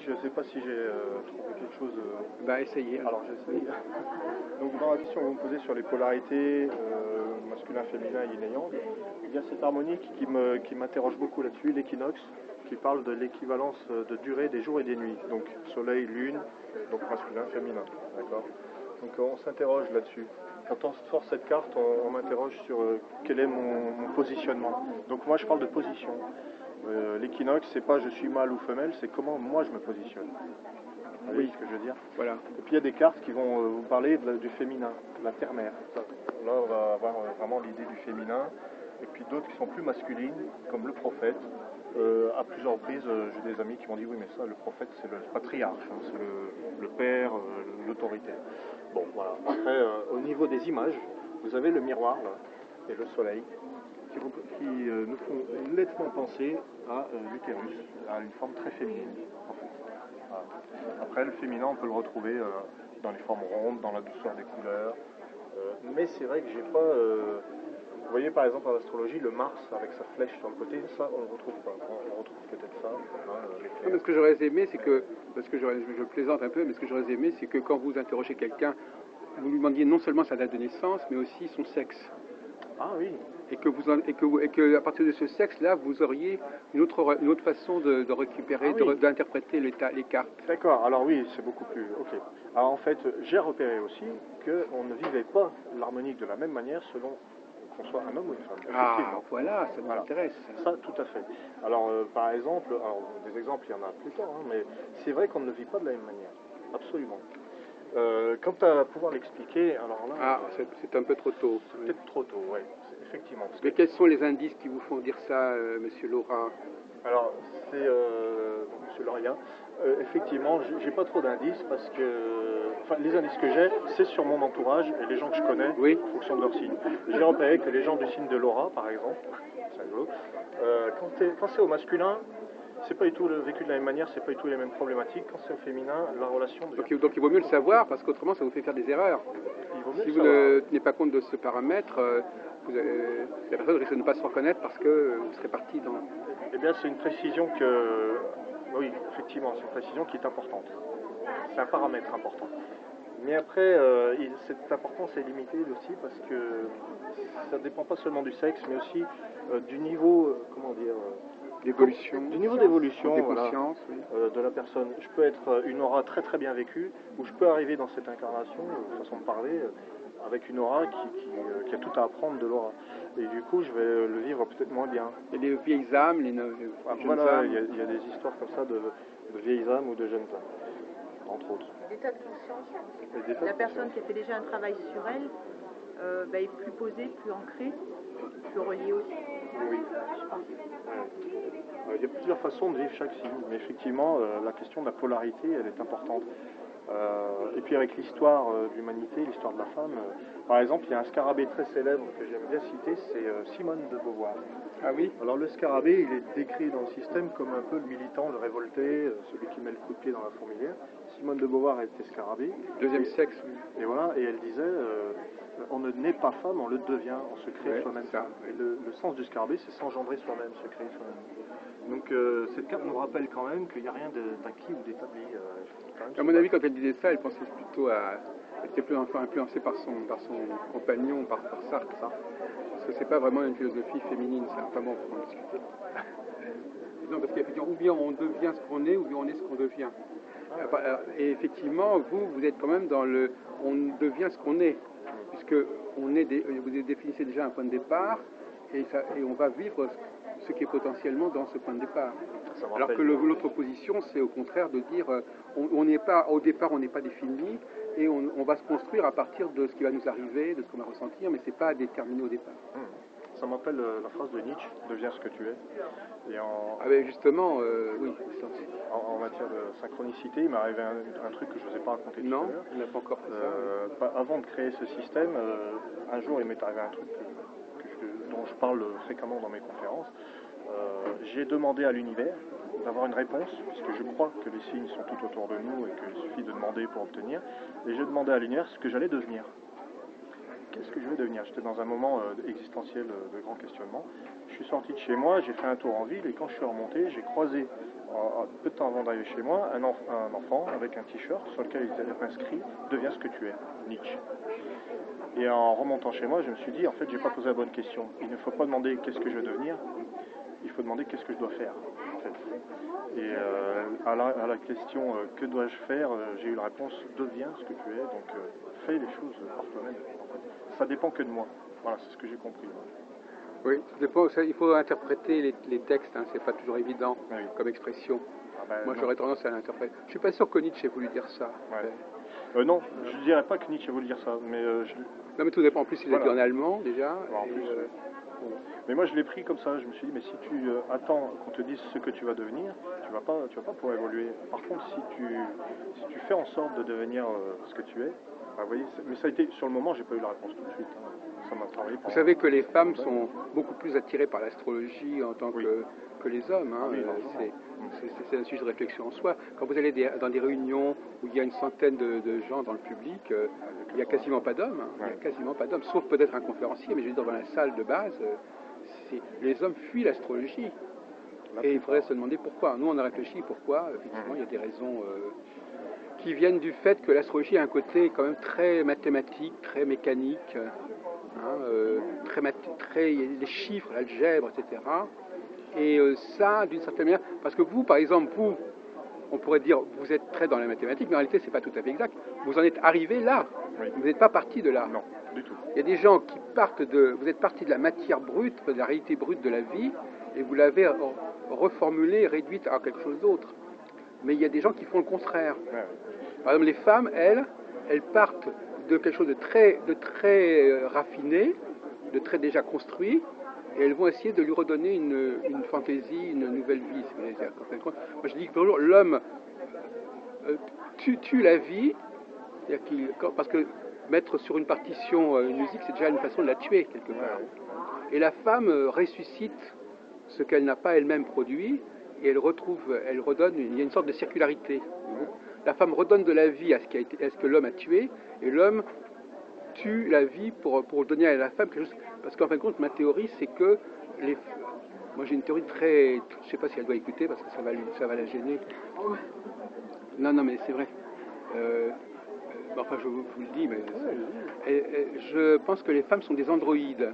Je ne sais pas si j'ai trouvé quelque chose. Bah essayez. Alors j'essaye. Donc dans la question que vous me posez sur les polarités masculin, féminin, yin et yang, il y a cette harmonique qui m'interroge beaucoup là-dessus, l'équinoxe, qui parle de l'équivalence de durée des jours et des nuits. Donc soleil, lune, donc masculin, féminin. D'accord. Donc on s'interroge là-dessus. Quand on sort cette carte, on m'interroge sur quel est mon positionnement. Donc moi je parle de position. L'équinoxe, c'est pas je suis mâle ou femelle, c'est comment moi je me positionne. Vous voyez ce que je veux dire? Voilà. Et puis il y a des cartes qui vont vous parler du féminin, la terre-mère. Là, on va avoir vraiment l'idée du féminin. Et puis d'autres qui sont plus masculines, comme le prophète. À plusieurs reprises, j'ai des amis qui m'ont dit oui, mais ça, le prophète, c'est le patriarche, hein, c'est le père, l'autorité. Bon, voilà. Après, au niveau des images, vous avez le miroir là, et le soleil, qui nous font nettement penser à l'utérus, à une forme très féminine, en fait. Voilà. Après, le féminin, on peut le retrouver dans les formes rondes, dans la douceur des couleurs. Mais c'est vrai que j'ai pas. Vous voyez, par exemple, en astrologie, le Mars avec sa flèche sur le côté, ça, on ne le retrouve pas. On retrouve peut-être ça. Non, mais ce que j'aurais aimé, c'est que, parce que je plaisante un peu, mais ce que j'aurais aimé, c'est que quand vous interrogez quelqu'un, vous lui demandiez non seulement sa date de naissance, mais aussi son sexe. Ah oui. Et que à partir de ce sexe-là, vous auriez une autre façon de récupérer, d'interpréter les cartes. D'accord, alors oui, c'est beaucoup plus... Ok. Alors en fait, j'ai repéré aussi qu'on ne vivait pas l'harmonique de la même manière selon qu'on soit un homme ou une femme. Ah, voilà, ça nous intéresse. Ça, tout à fait. Alors, par exemple, des exemples, il y en a plus tard, hein, mais c'est vrai qu'on ne le vit pas de la même manière. Absolument. Quant à pouvoir l'expliquer, alors là... Ah, c'est un peu trop tôt. C'est peut-être trop tôt, oui, effectivement. Mais quels sont les indices qui vous font dire ça, monsieur Laura? Alors, c'est monsieur Laurien. Effectivement, j'ai pas trop d'indices parce que... Enfin, les indices que j'ai, c'est sur mon entourage et les gens que je connais, oui, en fonction de leur signe. J'ai repéré que les gens du signe de Laura, par exemple, c'est rigolo, quand c'est au masculin, c'est pas du tout vécu de la même manière, c'est pas du tout les mêmes problématiques. Quand c'est au féminin, la relation devient... Donc il vaut mieux le savoir, parce qu'autrement ça vous fait faire des erreurs. Si vous ne tenez pas compte de ce paramètre, la personne risque de ne pas se reconnaître parce que vous serez parti dans... Eh bien, c'est une précision que... Oui, effectivement, c'est une précision qui est importante. C'est un paramètre important. Mais après, cette importance est limitée aussi parce que ça ne dépend pas seulement du sexe, mais aussi du niveau, comment dire... d'évolution. Du niveau d'évolution, de voilà, conscience, oui. de la personne. Je peux être une aura très très bien vécue, ou je peux arriver dans cette incarnation, façon de parler, avec une aura qui a tout à apprendre de l'aura. Et du coup, je vais le vivre peut-être moins bien. Il y a les vieilles âmes, les jeunes voilà, âmes. Il y a des histoires comme ça de vieilles âmes ou de jeunes âmes, entre autres. L'état de conscience. La personne qui a fait déjà un travail sur elle est plus posée, plus ancrée, plus reliée aussi. Oui, je pense. Il y a plusieurs façons de vivre chaque signe, mais effectivement, la question de la polarité, elle est importante. Et puis avec l'histoire de l'humanité, l'histoire de la femme, par exemple, il y a un scarabée très célèbre que j'aime bien citer, c'est Simone de Beauvoir. Ah oui. Alors le scarabée, il est décrit dans le système comme un peu le militant, le révolté, celui qui met le coup de pied dans la fourmilière. Simone de Beauvoir était scarabée. Deuxième sexe. Et voilà, et elle disait, on ne naît pas femme, on le devient, on se crée soi-même. Et le sens du scarabée, c'est s'engendrer soi-même, se créer soi-même. Donc cette carte nous rappelle quand même qu'il n'y a rien d'acquis ou d'établi. À mon avis, quand elle disait ça, elle pensait plutôt à... Elle était plus influencée par son compagnon, par Sartre. Parce que c'est pas vraiment une philosophie féminine, ça. Enfin bon, faut en discuter. Non, parce qu'effectivement, ou bien on devient ce qu'on est, ou bien on est ce qu'on devient. Et effectivement, vous êtes quand même dans le... On devient ce qu'on est. Puisque vous définissez déjà un point de départ, et on va vivre ce qui est potentiellement dans ce point de départ. Alors que l'autre position, c'est au contraire de dire, on n'est pas, au départ, on n'est pas défini, et on va se construire à partir de ce qui va nous arriver, de ce qu'on va ressentir, mais c'est pas déterminé au départ. Ça m'appelle la phrase de Nietzsche, deviens ce que tu es. Et Ah ben justement, oui. En matière de synchronicité, il m'est arrivé un truc que je ne vous ai pas raconté tout à l'heure. Non, on n'a pas encore fait ça. Avant de créer ce système, un jour il m'est arrivé un truc dont je parle fréquemment dans mes conférences. J'ai demandé à l'univers d'avoir une réponse, puisque je crois que les signes sont tout autour de nous et qu'il suffit de demander pour obtenir. Et j'ai demandé à l'univers ce que j'allais devenir. Qu'est-ce que je vais devenir? J'étais dans un moment existentiel de grand questionnement. Je suis sorti de chez moi, j'ai fait un tour en ville et quand je suis remonté, j'ai croisé peu de temps avant d'arriver chez moi, un enfant avec un t-shirt sur lequel il était inscrit « Deviens ce que tu es, Nietzsche ». Et en remontant chez moi, je me suis dit, en fait, j'ai pas posé la bonne question. Il ne faut pas demander qu'est-ce que je veux devenir, il faut demander qu'est-ce que je dois faire, en fait. Et à la question que dois-je faire, j'ai eu la réponse deviens ce que tu es, donc fais les choses par toi-même. En fait. Ça dépend que de moi. Voilà, c'est ce que j'ai compris. Oui, il faut interpréter les textes, hein, c'est pas toujours évident comme expression. Moi, j'aurais tendance à l'interpréter. Je suis pas sûr que Nietzsche ait voulu dire ça. Ouais. Non, je ne dirais pas que Nietzsche ait voulu dire ça, mais... Non, mais tout dépend. En plus, il l'a dit en allemand, déjà. Mais moi, je l'ai pris comme ça. Je me suis dit, mais si tu attends qu'on te dise ce que tu vas devenir, tu vas pas pouvoir évoluer. Par contre, si tu fais en sorte de devenir ce que tu es, vous voyez, mais ça a été, sur le moment, j'ai pas eu la réponse tout de suite. Hein. Ça m'a travaillé. Vous savez que les femmes sont beaucoup plus attirées par l'astrologie en tant que les hommes. Hein. C'est un sujet de réflexion en soi. Quand vous allez dans des réunions où il y a une centaine de gens dans le public, il n'y a quasiment pas d'hommes. Hein. Il n'y a quasiment pas d'hommes, sauf peut-être un conférencier, mais je veux dire, dans la salle de base, les hommes fuient l'astrologie. Et il faudrait se demander pourquoi. Nous, on a réfléchi pourquoi. Effectivement, il y a des raisons qui viennent du fait que l'astrologie a un côté quand même très mathématique, très mécanique, les chiffres, l'algèbre, etc. Et ça, d'une certaine manière, parce que vous, par exemple, on pourrait dire, vous êtes très dans la mathématique, mais en réalité, c'est pas tout à fait exact. Vous en êtes arrivé là. Vous n'êtes pas parti de là. Non, du tout. Il y a des gens qui vous êtes parti de la matière brute, de la réalité brute de la vie, et vous l'avez reformulée, réduite à quelque chose d'autre. Mais il y a des gens qui font le contraire. Par exemple, les femmes, elles partent de quelque chose de très raffiné, de très déjà construit, et elles vont essayer de lui redonner une fantaisie, une nouvelle vie. Moi, je dis que toujours, l'homme tue la vie, parce que mettre sur une partition une musique, c'est déjà une façon de la tuer, quelque part. Et la femme ressuscite ce qu'elle n'a pas elle-même produit, et elle redonne, il y a une sorte de circularité. La femme redonne de la vie à ce que l'homme a tué, et l'homme tue la vie pour donner à la femme quelque chose. Parce qu'en fin de compte, ma théorie, c'est que moi j'ai une théorie très... Je ne sais pas si elle doit écouter, parce que ça va la gêner. Non, mais c'est vrai. Enfin, je vous le dis, mais... je pense que les femmes sont des androïdes.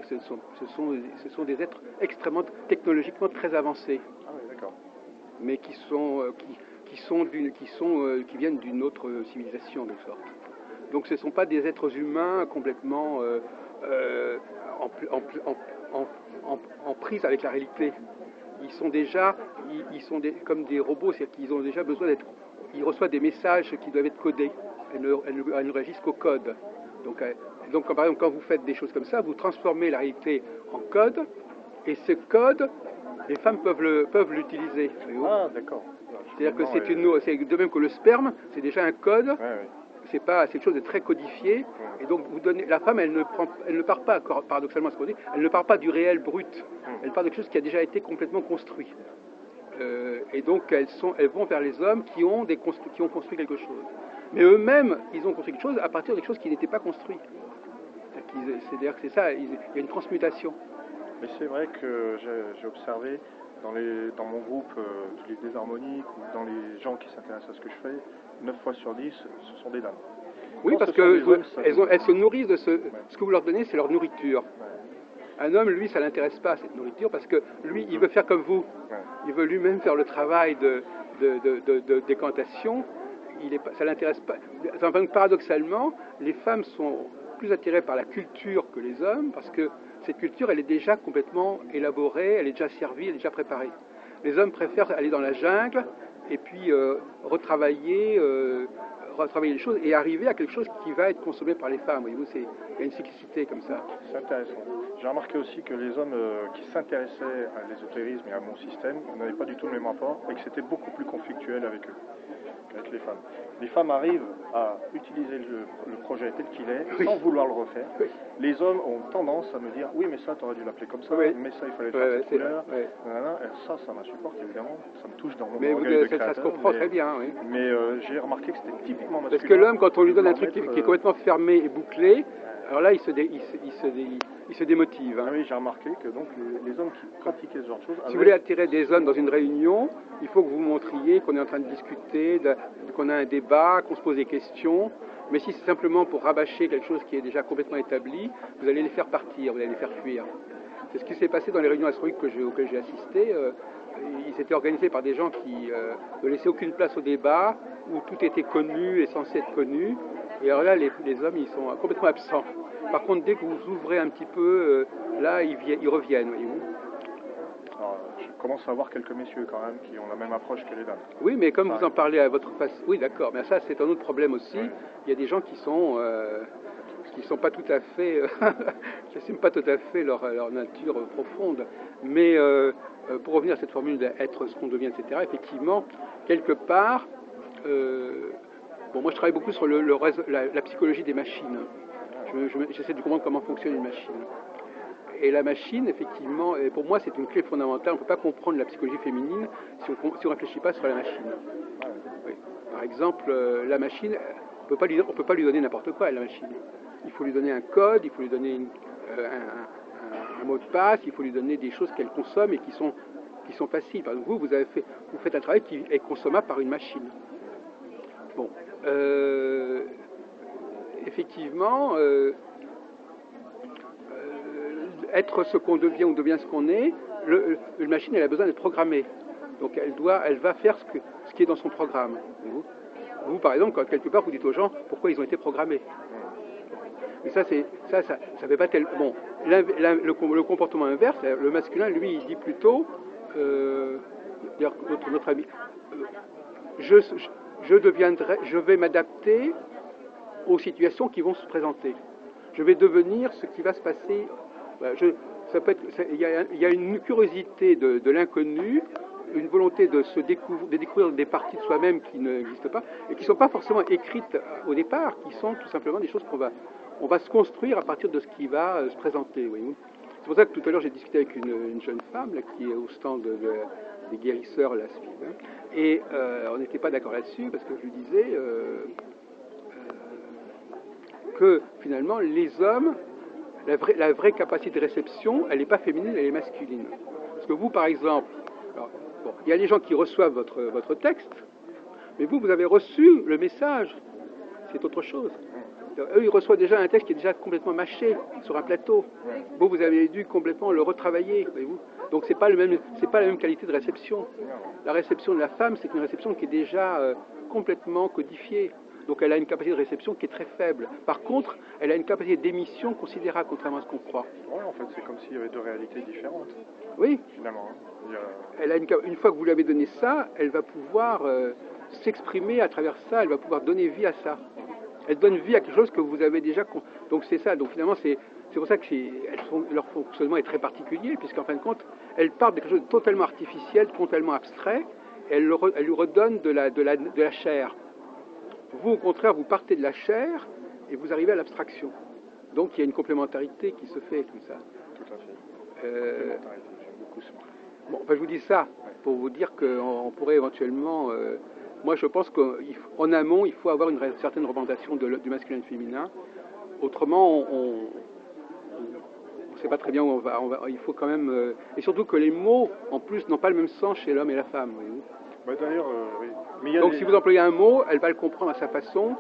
Ce sont des êtres extrêmement technologiquement très avancés. Ah oui, d'accord. Mais qui viennent d'une autre civilisation, de sorte. Donc ce ne sont pas des êtres humains complètement en prise avec la réalité. Ils sont déjà, comme des robots, c'est-à-dire qu'ils ont déjà besoin d'être... Ils reçoivent des messages qui doivent être codés. Elles ne réagissent qu'au code. Donc, par exemple, quand vous faites des choses comme ça, vous transformez la réalité en code, et ce code, les femmes peuvent l'utiliser. Ah, d'accord. C'est-à-dire que c'est de même que le sperme, c'est déjà un code. C'est quelque chose de très codifié, et donc la femme, elle ne part pas, paradoxalement à ce qu'on dit, elle ne part pas du réel brut, elle part de quelque chose qui a déjà été complètement construit. Et donc elles vont vers les hommes qui ont construit quelque chose. Mais eux-mêmes, ils ont construit quelque chose à partir de quelque chose qui n'était pas construit. C'est-à-dire que c'est ça, il y a une transmutation. Mais c'est vrai que j'ai observé dans mon groupe les désharmoniques ou dans les gens qui s'intéressent à ce que je fais, 9 fois sur 10, ce sont des dames. Oui, parce qu'elles se nourrissent de ce que vous leur donnez, c'est leur nourriture. Un homme, lui, ça ne l'intéresse pas, cette nourriture, parce que lui, il veut faire comme vous. Il veut lui-même faire le travail de décantation. Ça ne l'intéresse pas. Enfin, paradoxalement, les femmes sont plus attirées par la culture que les hommes, parce que cette culture, elle est déjà complètement élaborée, elle est déjà servie, elle est déjà préparée. Les hommes préfèrent aller dans la jungle et puis retravailler les choses et arriver à quelque chose qui va être consommé par les femmes. Voyez-vous, il y a une cyclicité comme ça. C'est intéressant. J'ai remarqué aussi que les hommes qui s'intéressaient à l'ésotérisme et à mon système n'avaient pas du tout le même rapport et que c'était beaucoup plus conflictuel avec eux qu'avec les femmes. Les femmes arrivent à utiliser le projet tel qu'il est, sans vouloir le refaire. Les hommes ont tendance à me dire, oui mais ça tu aurais dû l'appeler comme ça, mais ça il fallait le faire cette couleur. Ça m'insupporte évidemment, ça me touche dans mon orgueil de créateur. Ça se comprend très bien, oui. Mais j'ai remarqué que c'était typiquement masculin. Parce que l'homme, quand on lui donne un truc qui est complètement fermé et bouclé, alors là il ils se démotivent. Hein. Ah oui, j'ai remarqué que donc les hommes qui pratiquaient ce genre de choses... Si vous voulez attirer des hommes dans une réunion, il faut que vous montriez qu'on est en train de discuter, qu'on a un débat, qu'on se pose des questions. Mais si c'est simplement pour rabâcher quelque chose qui est déjà complètement établi, vous allez les faire partir, vous allez les faire fuir. C'est ce qui s'est passé dans les réunions astrologiques auxquelles j'ai assisté. Ils étaient organisés par des gens qui ne laissaient aucune place au débat, où tout était connu et censé être connu. Et alors là, les hommes, ils sont complètement absents. Par contre, dès que vous ouvrez un petit peu, là, ils reviennent, voyez-vous. Alors, je commence à voir quelques messieurs quand même qui ont la même approche que les dames. Oui, mais comme vous en parlez à votre face, oui, d'accord. Mais ça, c'est un autre problème aussi. Ouais. Il y a des gens qui sont pas tout à fait, qui n'assument pas tout à fait leur nature profonde. Mais pour revenir à cette formule d'être ce qu'on devient, etc. Effectivement, quelque part, bon, moi je travaille beaucoup sur la psychologie des machines. J'essaie de comprendre comment fonctionne une machine. Et la machine, effectivement, pour moi, c'est une clé fondamentale. On ne peut pas comprendre la psychologie féminine si on ne réfléchit pas sur la machine. Oui. Par exemple, la machine, on ne peut pas lui donner n'importe quoi à la machine. Il faut lui donner un code, il faut lui donner un mot de passe, il faut lui donner des choses qu'elle consomme et qui sont faciles. Par exemple, vous faites un travail qui est consommable par une machine. Bon, effectivement, être ce qu'on devient ou devient ce qu'on est, une machine, elle a besoin d'être programmée. Donc elle va faire ce qui est dans son programme. Vous, par exemple, quand quelque part, vous dites aux gens pourquoi ils ont été programmés. Mais ça fait pas tellement. Bon, le comportement inverse, le masculin, lui, il dit plutôt, d'ailleurs, notre ami, je vais m'adapter aux situations qui vont se présenter. Je vais devenir ce qui va se passer. Il y a une curiosité de l'inconnu, une volonté de découvrir des parties de soi-même qui n'existent pas et qui ne sont pas forcément écrites au départ, qui sont tout simplement des choses on va se construire à partir de ce qui va se présenter. C'est pour ça que tout à l'heure j'ai discuté avec une jeune femme là, qui est au stand des guérisseurs, la SPID, hein, et on n'était pas d'accord là-dessus parce que je lui disais que finalement les hommes, la vraie capacité de réception, elle n'est pas féminine, elle est masculine. Parce que vous, par exemple, il y a les gens qui reçoivent votre texte, mais vous avez reçu le message, c'est autre chose. Eux, ils reçoivent déjà un texte qui est déjà complètement mâché sur un plateau. Vous avez dû complètement le retravailler, voyez-vous. Donc c'est pas la même qualité de réception. La réception de la femme, c'est une réception qui est déjà complètement codifiée. Donc elle a une capacité de réception qui est très faible. Par contre, elle a une capacité d'émission considérable, contrairement à ce qu'on croit. Ouais, en fait, c'est comme s'il y avait deux réalités différentes. Oui. Finalement. Hein. Elle a une fois que vous lui avez donné ça, elle va pouvoir s'exprimer à travers ça, elle va pouvoir donner vie à ça. Elle donne vie à quelque chose que vous avez déjà... Donc c'est ça. Donc finalement, c'est pour ça que leur fonctionnement est très particulier, puisqu'en fin de compte, elles partent de quelque chose de totalement artificiel, totalement abstrait, et elle lui redonne de la chair. Vous, au contraire, vous partez de la chair et vous arrivez à l'abstraction. Donc il y a une complémentarité qui se fait comme ça. Tout à fait. J'aime beaucoup ça. Bon, enfin, je vous dis ça pour vous dire qu'on pourrait éventuellement... moi, je pense qu'en amont, il faut avoir une certaine représentation du masculin et du féminin. Autrement, on ne sait pas très bien où on va. Il faut quand même... et surtout que les mots, en plus, n'ont pas le même sens chez l'homme et la femme. Voyez-vous. Bah, d'ailleurs, oui. Donc si vous employez un mot, elle va le comprendre à sa façon.